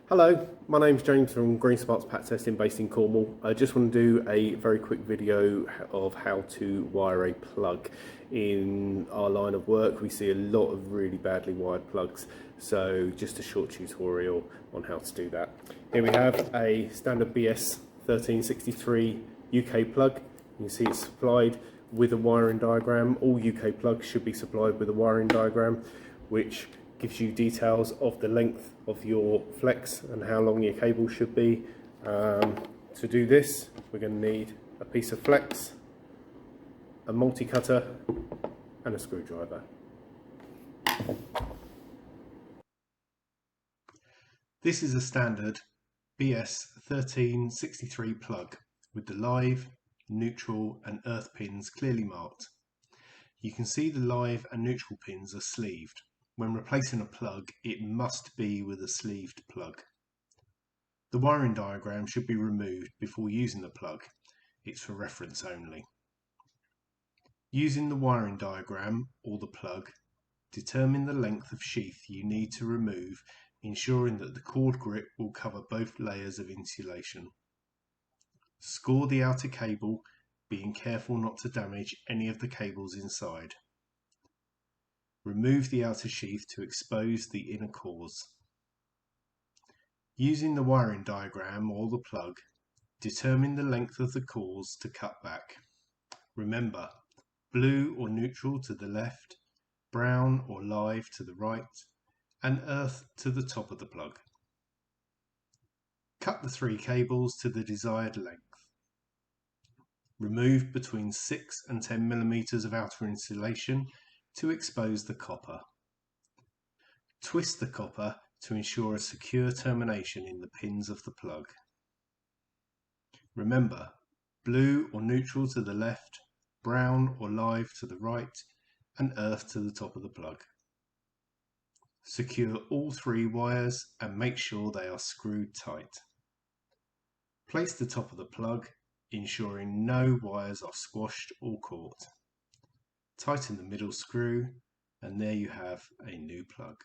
Hello, my name's James from Green Sparks Pat Testing based in Cornwall. I just want to do a very quick video of how to wire a plug. In our line of work we see a lot of really badly wired plugs, so just a short tutorial on how to do that. Here we have a standard BS 1363 UK plug. You can see it's supplied with a wiring diagram. All UK plugs should be supplied with a wiring diagram which gives you details of the length of your flex and how long your cable should be. To do this, we're going to need a piece of flex, a multi-cutter and a screwdriver. This is a standard BS 1363 plug with the live, neutral and earth pins clearly marked. You can see the live and neutral pins are sleeved. When replacing a plug, it must be with a sleeved plug. The wiring diagram should be removed before using the plug. It's for reference only. Using the wiring diagram or the plug, determine the length of sheath you need to remove, ensuring that the cord grip will cover both layers of insulation. Score the outer cable, being careful not to damage any of the cables inside. Remove the outer sheath to expose the inner cores. Using the wiring diagram or the plug, determine the length of the cores to cut back. Remember, blue or neutral to the left, brown or live to the right, and earth to the top of the plug. Cut the 3 cables to the desired length. Remove between 6 and 10 mm of outer insulation to expose the copper. Twist the copper to ensure a secure termination in the pins of the plug. Remember, blue or neutral to the left, brown or live to the right, and earth to the top of the plug. Secure all 3 wires and make sure they are screwed tight. Place the top of the plug, ensuring no wires are squashed or caught. Tighten the middle screw, and there you have a new plug.